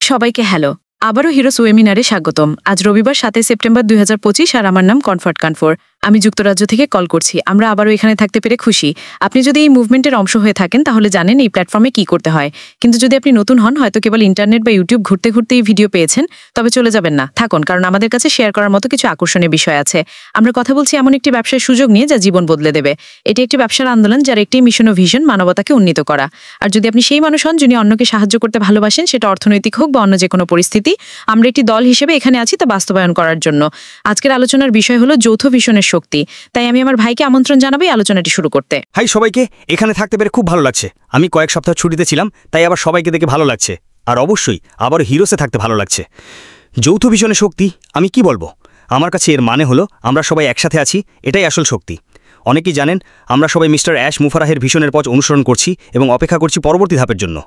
সবাইকে হ্যালো। আবারও হিরোস ওয়েবিনারে স্বাগতম। আজ রবিবার 7 সেপ্টেম্বর 2025 আর আমার নাম কমফর্ট কানফোর। আমি যুক্তরাজ্য থেকে কল করছি। আমরা আবারও এখানে থাকতে পেরে খুশি। আপনি যদি এই মুভমেন্টের অংশ হয়ে থাকেন তাহলে জানেন এই প্ল্যাটফর্মে কি করতে হয়। কিন্তু যদি আপনি নতুন হন, হয়তো কেবল ইন্টারনেট বা ইউটিউব ঘুরতে ঘুরতে এই ভিডিও পেয়েছেন, তবে চলে যাবেন না, থাকুন, কারণ আমাদের কাছে শেয়ার করার মতো কিছু আকর্ষণীয় বিষয় আছে। আমরা কথা বলছি এমন একটি ব্যবসার সুযোগ নিয়ে যা জীবন বদলে দেবে। এটি একটি ব্যবসার আন্দোলন যার একটি মিশন ও ভিশন মানবতাকে উন্নীত করা। আর যদি আপনি সেই মানুষ হন যিনি অন্যকে সাহায্য করতে ভালোবাসেন, সেটা অর্থনৈতিক হোক বা অন্য যে কোনো পরিস্থিতি, আমরা একটি দল হিসেবে এখানে আছি তা বাস্তবায়ন করার জন্য। আজকের আলোচনার বিষয় হলো যৌথ ভিশনের শক্তি। তাই আমি আমার ভাইকে আমন্ত্রণ জানাবো এই আলোচনাটি শুরু করতে। হাই সবাইকে, এখানে থাকতে পেরে খুব ভালো লাগছে। আমি কয়েক সপ্তাহ ছুটিতে ছিলাম, তাই আবার সবাইকে দেখে ভালো লাগছে। আর অবশ্যই আবার হিরোসে থাকতে ভালো লাগছে। যৌথ ভিশনের শক্তি আমি কি বলবো, আমার কাছে এর মানে হলো আমরা সবাই একসাথে আছি, এটাই আসল শক্তি। অনেকেই জানেন আমরা সবাই মিস্টার অ্যাশ মুফারাহের ভিশনের পথ অনুসরণ করছি এবং অপেক্ষা করছি পরবর্তী ধাপের জন্য।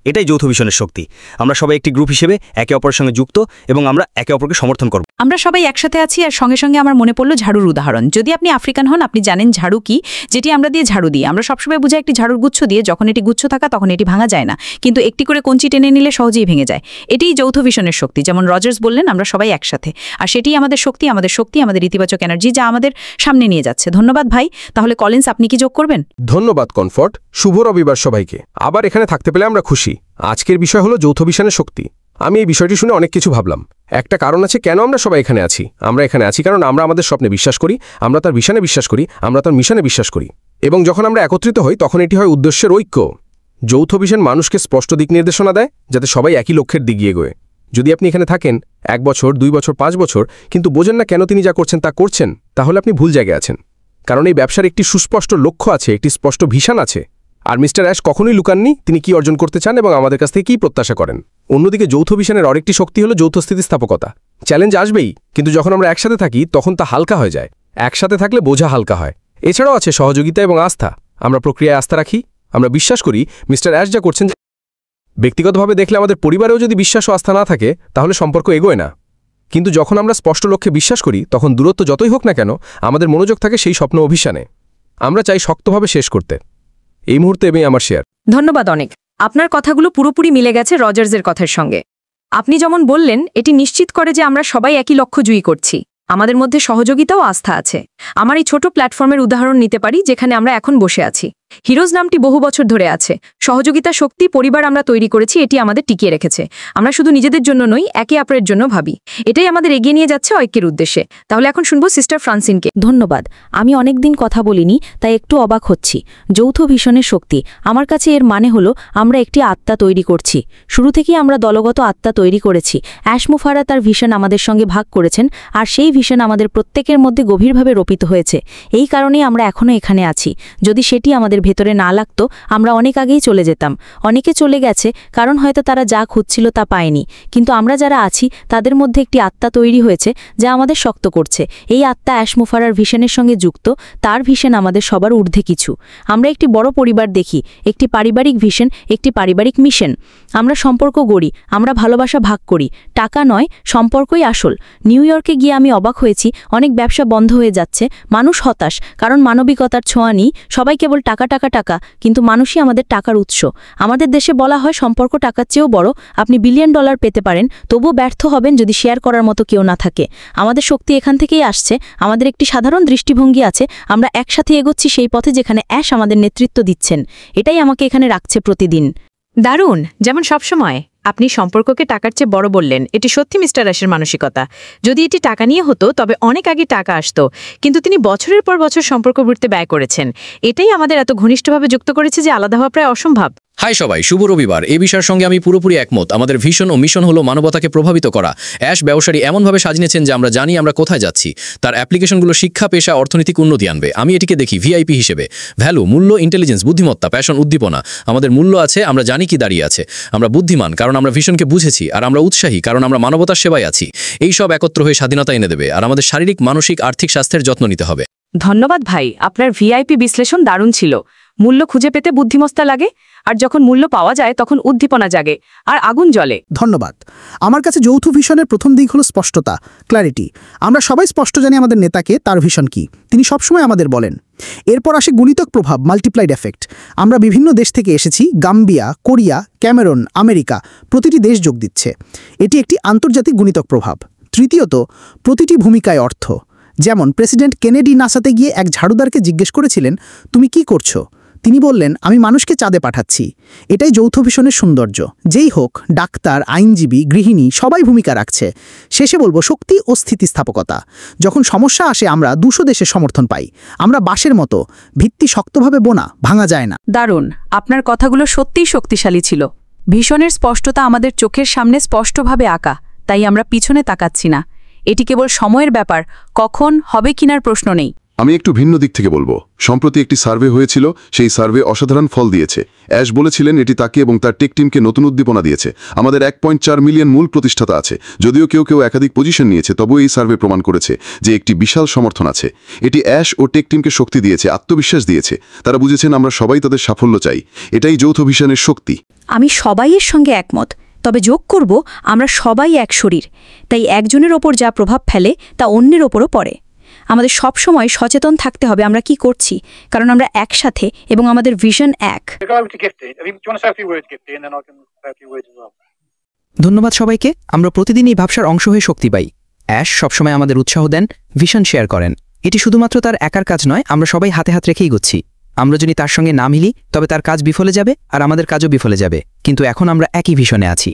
এটাই যৌথ ভিশনের শক্তি। আমরা সবাই একটি গ্রুপ হিসেবে একে অপরের সঙ্গে যুক্ত এবং আমরা একে অপরকে সমর্থন করব। আমরা সবাই একসাথে আছি। আর সঙ্গে সঙ্গে আমার মনে পড়লো ঝাড়ুর উদাহরণ। যদি আপনি আফ্রিকান হন, আপনি জানেন ঝাড়ু কি, যেটি আমরা দিয়ে ঝাড়ু দিই। আমরা সবসময় বুঝাই একটি ঝাড়ুর গুচ্ছ দিয়ে, যখন এটি গুচ্ছ থাকা তখন এটি ভাঙা যায় না, কিন্তু একটি করে কঞ্চি টেনে নিলে সহজেই ভেঙে যায়। এটিই যৌথ ভিশনের শক্তি। যেমন রজার্স বললেন, আমরা সবাই একসাথে, আর সেটিই আমাদের শক্তি, আমাদের ইতিবাচক এনার্জি যা আমাদের সামনে নিয়ে যাচ্ছে। ধন্যবাদ ভাই। তাহলে কলিন্স, আপনি কি যোগ করবেন? ধন্যবাদ কমফর্ট। শুভ রবিবার সবাইকে। আবার এখানে থাকতে পেলে আমরা খুশি। আজকের বিষয় হলো যৌথ ভিশনের শক্তি। আমি এই বিষয়টি শুনে অনেক কিছু ভাবলাম। একটা কারণ আছে কেন আমরা সবাই এখানে আছি। আমরা এখানে আছি কারণ আমরা আমাদের স্বপ্নে বিশ্বাস করি, আমরা তার ভিশনে বিশ্বাস করি, আমরা তার মিশনে বিশ্বাস করি। এবং যখন আমরা একত্রিত হই তখন এটি হয় উদ্দেশ্যের ঐক্য। যৌথ ভিশন মানুষকে স্পষ্ট দিক নির্দেশনা দেয়, যাতে সবাই একই লক্ষ্যের দিকে এগোয়। যদি আপনি এখানে থাকেন 1 বছর, 2 বছর, 5 বছর, কিন্তু বোঝেন না কেন তিনি যা করছেন তা করছেন, তাহলে আপনি ভুল জায়গায় আছেন। কারণ এই ব্যবসার একটি সুস্পষ্ট লক্ষ্য আছে, একটি স্পষ্ট ভিশন আছে। আর মিস্টার অ্যাশ কখনোই লুকাননি তিনি কি অর্জন করতে চান এবং আমাদের কাছ থেকে কী প্রত্যাশা করেন। অন্যদিকে যৌথ ভিশনের আরেকটি শক্তি হলো যৌথ স্থিতিস্থাপকতা। চ্যালেঞ্জ আসবেই, কিন্তু যখন আমরা একসাথে থাকি তখন তা হালকা হয়ে যায়। একসাথে থাকলে বোঝা হালকা হয়। এছাড়াও আছে সহযোগিতা এবং আস্থা। আমরা প্রক্রিয়ায় আস্থা রাখি। আমরা বিশ্বাস করি মিস্টার অ্যাশ যা করছেন। ব্যক্তিগতভাবে দেখলে আমাদের পরিবারেও যদি বিশ্বাস ও আস্থা না থাকে তাহলে সম্পর্ক এগোয় না। কিন্তু যখন আমরা স্পষ্ট লক্ষ্যে বিশ্বাস করি তখন দূরত্ব যতই হোক না কেন আমাদের মনোযোগ থাকে সেই স্বপ্ন অভিযানে। আমরা চাই শক্তভাবে শেষ করতে। এই মুহূর্তে এবং আমার শেয়ার। ধন্যবাদ অনেক। আপনার কথাগুলো পুরোপুরি মিলে গেছে রজার্সের কথার সঙ্গে। আপনি যেমন বললেন, এটি নিশ্চিত করে যে আমরা সবাই একই লক্ষ্য জয়ী করছি। আমাদের মধ্যে সহযোগিতা ও আস্থা আছে। আমার এই ছোট প্ল্যাটফর্মের উদাহরণ নিতে পারি, যেখানে আমরা এখন বসে আছি। হিরোজ নামটি বহু বছর ধরে আছে। সহযোগিতা, শক্তি, পরিবার আমরা তৈরি করেছি, এটি আমাদের টিকিয়ে রেখেছে। আমরা শুধু নিজেদের জন্য নই, একে অপরের জন্য ভাবি। এটাই আমাদের এগিয়ে নিয়ে যাচ্ছে ঐক্যের উদ্দেশ্যে। তাহলে এখন শুনবো সিস্টার ফ্রান্সিনকে। ধন্যবাদ। আমি অনেকদিন কথা বলিনি, তাই একটু অবাক হচ্ছি। যৌথ ভিশনের শক্তি আমার কাছে এর মানে হলো আমরা একটি আত্মা তৈরি করছি। শুরু থেকেই আমরা দলগত আত্মা তৈরি করেছি। অ্যাশ মুফারা তার ভিশন আমাদের সঙ্গে ভাগ করেছেন, আর সেই ভিশন আমাদের প্রত্যেকের মধ্যে গভীরভাবে রোপিত হয়েছে। এই কারণেই আমরা এখনও এখানে আছি। যদি সেটি আমাদের ভেতরে না লাগতো, আমরা অনেক আগেই চলে যেতাম। অনেকে চলে গেছে কারণ হয়তো তারা যা খুঁজছিল তা পায়নি, কিন্তু আমরা যারা আছি তাদের মধ্যে একটি আত্মা তৈরি হয়েছে যা আমাদের শক্ত করছে। এই আত্মা অ্যাশ মুফারার ভিশনের সঙ্গে যুক্ত। তার ভিশন আমাদের সবার ঊর্ধ্বে কিছু। আমরা একটি বড় পরিবার দেখি, একটি পারিবারিক ভিশন, একটি পারিবারিক মিশন। আমরা সম্পর্ক গড়ি, আমরা ভালোবাসা ভাগ করি। টাকা নয়, সম্পর্কই আসল। নিউ ইয়র্কে গিয়ে আমি অবাক হয়েছি, অনেক ব্যবসা বন্ধ হয়ে যাচ্ছে। মানুষ হতাশ, কারণ মানবিকতার ছোঁয়া নেই। সবাই কেবল টাকা টাকা টাকা, কিন্তু মানুষই আমাদের টাকার উৎস। আমাদের দেশে বলা হয় সম্পর্ক টাকার চেয়েও বড়। আপনি $1 বিলিয়ন পেতে পারেন, তবুও ব্যর্থ হবেন যদি শেয়ার করার মতো কেউ না থাকে। আমাদের শক্তি এখান থেকেই আসছে। আমাদের একটি সাধারণ দৃষ্টিভঙ্গি আছে। আমরা একসাথে এগোচ্ছি সেই পথে যেখানে অ্যাশ আমাদের নেতৃত্ব দিচ্ছেন। এটাই আমাকে এখানে রাখছে প্রতিদিন। দারুণ। যেমন সবসময় আপনি সম্পর্ককে টাকার চেয়ে বড় বললেন। এটি সত্যি মিস্টার অ্যাশের মানসিকতা। যদি এটি টাকা নিয়ে হতো তবে অনেক আগে টাকা আসতো, কিন্তু তিনি বছরের পর বছর সম্পর্ক গড়তে ব্যয় করেছেন। এটাই আমাদের এত ঘনিষ্ঠভাবে যুক্ত করেছে যে আলাদা হওয়া প্রায় অসম্ভব। হাই সবাই, শুভ রবিবার। এই বিষয়ের সঙ্গে আমি পুরোপুরি একমত। আমাদের ভিশন ও মিশন হলো মানবতাকে প্রভাবিত করা। অ্যাশ ব্যবসায়ী এমনভাবে সাজিয়েছেন যে আমরা জানি আমরা কোথায় যাচ্ছি। তার অ্যাপ্লিকেশনগুলো শিক্ষা, পেশা, অর্থনৈতিক উন্নতি আনবে। আমি এটিকে দেখি ভিআইপি হিসেবে। ভ্যালু, মূল্য, ইন্টেলিজেন্স, বুদ্ধিমত্তা, প্যাশন, উদ্দীপনা। আমাদের মূল্য আছে, আমরা জানি কি দাঁড়িয়ে আছে। আমরা বুদ্ধিমান কারণ আমরা ভিশনকে বুঝেছি, আর আমরা উৎসাহী কারণ আমরা মানবতার সেবায় আছি। এই সব একত্র হয়ে স্বাধীনতা এনে দেবে, আর আমাদের শারীরিক, মানসিক, আর্থিক স্বাস্থ্যের যত্ন নিতে হবে। ধন্যবাদ ভাই, আপনার ভিআইপি বিশ্লেষণ দারুণ ছিল। মূল্য খুঁজে পেতে বুদ্ধিমত্তা লাগে, আর যখন মূল্য পাওয়া যায় তখন উদ্দীপনা জাগে আর আগুন জ্বলে। ধন্যবাদ। আমার কাছে যৌথ ভিশনের প্রথম দিক হলো স্পষ্টতা, ক্ল্যারিটি। আমরা সবাই স্পষ্ট জানি আমাদের নেতাকে, তার ভিশন কি, তিনি সবসময় আমাদের বলেন। এরপর আসে গুণিতক প্রভাব, মাল্টিপ্লাইড এফেক্ট। আমরা বিভিন্ন দেশ থেকে এসেছি, গাম্বিয়া, কোরিয়া, ক্যামেরন, আমেরিকা, প্রতিটি দেশ যোগ দিচ্ছে। এটি একটি আন্তর্জাতিক গুণিতক প্রভাব। তৃতীয়ত, প্রতিটি ভূমিকায় অর্থ। যেমন প্রেসিডেন্ট কেনেডি নাসাতে গিয়ে এক ঝাড়ুদারকে জিজ্ঞেস করেছিলেন, তুমি কি করছো? তিনি বললেন, আমি মানুষকে চাঁদে পাঠাচ্ছি। এটাই যৌথ ভিশনের সৌন্দর্য। যেই হোক, ডাক্তার, আইনজীবী, গৃহিণী, সবাই ভূমিকা রাখছে। শেষে বলবো, শক্তি ও স্থিতিস্থাপকতা। যখন সমস্যা আসে আমরা 200 দেশের সমর্থন পাই। আমরা বাঁশের মতো, ভিত্তি শক্তভাবে বোনা, ভাঙা যায় না। দারুণ, আপনার কথাগুলো সত্যিই শক্তিশালী ছিল। ভিশনের স্পষ্টতা আমাদের চোখের সামনে স্পষ্টভাবে আঁকা, তাই আমরা পিছনে তাকাচ্ছি না। এটি কেবল সময়ের ব্যাপার, কখন হবে কিনার প্রশ্ন নেই। আমি একটু ভিন্ন দিক থেকে বলবো। সম্প্রতি একটি সার্ভে হয়েছিল, সেই সার্ভে অসাধারণ ফল দিয়েছে। অ্যাশ বলেছিলেন এটি তাকে এবং তার টেক টিমকে নতুন উদ্দীপনা দিয়েছে। আমাদের 1.4 মিলিয়ন মূল প্রতিষ্ঠাতা আছে। যদিও কেউ কেউ একাধিক পজিশন নিয়েছে, তবুও এই সার্ভে প্রমাণ করেছে যে একটি বিশাল সমর্থন আছে। এটি অ্যাশ ও টেক টিমকে শক্তি দিয়েছে, আত্মবিশ্বাস দিয়েছে। তারা বুঝেছেন আমরা সবাই তাদের সাফল্য চাই। এটাই যৌথ ভিশনের শক্তি। আমি সবাইয়ের সঙ্গে একমত, তবে যোগ করব আমরা সবাই এক শরীর, তাই একজনের ওপর যা প্রভাব ফেলে তা অন্যের ওপরও পড়ে। আমাদের সব সময় সচেতন থাকতে হবে আমরা কি করছি, কারণ আমরা একসাথে এবং আমাদের ভিশন এক। ধন্যবাদ সবাইকে। আমরা প্রতিদিন এই ব্যবসার অংশ হয়ে শক্তি পাই। অ্যাশ সবসময় আমাদের উৎসাহ দেন, ভিশন শেয়ার করেন। এটি শুধুমাত্র তার একার কাজ নয়, আমরা সবাই হাতে হাত রেখেই গচ্ছি। আমরা যদি তার সঙ্গে না মিলি তবে তার কাজ বিফলে যাবে আর আমাদের কাজও বিফলে যাবে। কিন্তু এখন আমরা একই ভিশনে আছি।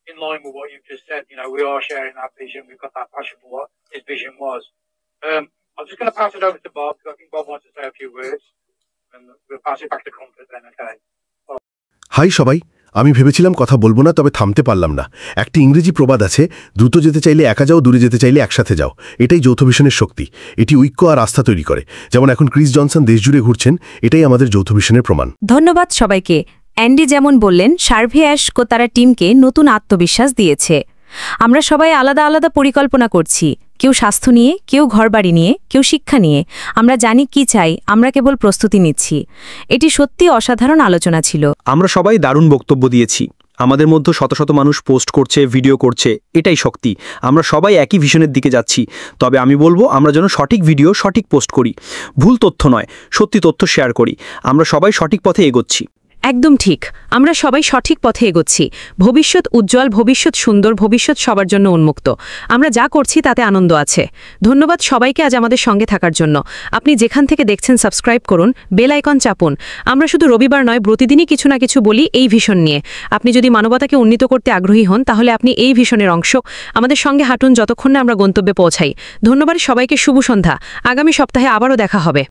In line with what you've just said, we are sharing that vision. We've got that passion for what his vision was. I'm just going to pass it over to Bob, because I think Bob wants to say a few words, and we'll pass it back to Comfort then, okay? Hi সবাই, আমি ভেবেছিলাম কথা বলবো না, তবে থামতে পারলাম না। একটি ইংরেজি প্রবাদ আছে, দ্রুত যেতে চাইলে একা যাও, দূরে যেতে চাইলে একসাথে যাও। এটাই যৌথ ভিশনের শক্তি। এটি ঐক্য আর আস্থা তৈরি করে। যেমন এখন ক্রিস জনসন দেশ জুড়ে ঘুরছেন, এটাই আমাদের যৌথ ভিশনের প্রমাণ। ধন্যবাদ সবাইকে। অ্যান্ডি যেমন বললেন, সার্ভে অ্যাশ তারা টিমকে নতুন আত্মবিশ্বাস দিয়েছে। আমরা সবাই আলাদা আলাদা পরিকল্পনা করছি, কেউ স্বাস্থ্য নিয়ে, কেউ ঘরবাড়ি নিয়ে, কেউ শিক্ষা নিয়ে। আমরা জানি কি চাই, আমরা কেবল প্রস্তুতি নিচ্ছি। এটি সত্যি অসাধারণ আলোচনা ছিল। আমরা সবাই দারুণ বক্তব্য দিয়েছি। আমাদের মধ্যে শত শত মানুষ পোস্ট করছে, ভিডিও করছে, এটাই শক্তি। আমরা সবাই একই ভিশনের দিকে যাচ্ছি। তবে আমি বলবো, আমরা যেন সঠিক ভিডিও সঠিক পোস্ট করি, ভুল তথ্য নয়, সত্যি তথ্য শেয়ার করি। আমরা সবাই সঠিক পথে এগোচ্ছি। একদম ঠিক, আমরা সবাই সঠিক পথে এগোচ্ছি। ভবিষ্যৎ উজ্জ্বল, ভবিষ্যৎ সুন্দর, ভবিষ্যৎ সবার জন্য উন্মুক্ত। আমরা যা করছি তাতে আনন্দ আছে। ধন্যবাদ সবাইকে আজ আমাদের সঙ্গে থাকার জন্য। আপনি যেখান থেকে দেখছেন সাবস্ক্রাইব করুন, বেল আইকন চাপুন। আমরা শুধু রবিবার নয়, প্রতিদিনই কিছু না কিছু বলি এই ভিশন নিয়ে। আপনি যদি মানবতাকে উন্নীত করতে আগ্রহী হন, তাহলে আপনি এই ভিশনের অংশ। আমাদের সঙ্গে হাঁটুন যতক্ষণ না আমরা গন্তব্যে পৌঁছাই। ধন্যবাদ সবাইকে, শুভ সন্ধ্যা। আগামী সপ্তাহে আবারও দেখা হবে।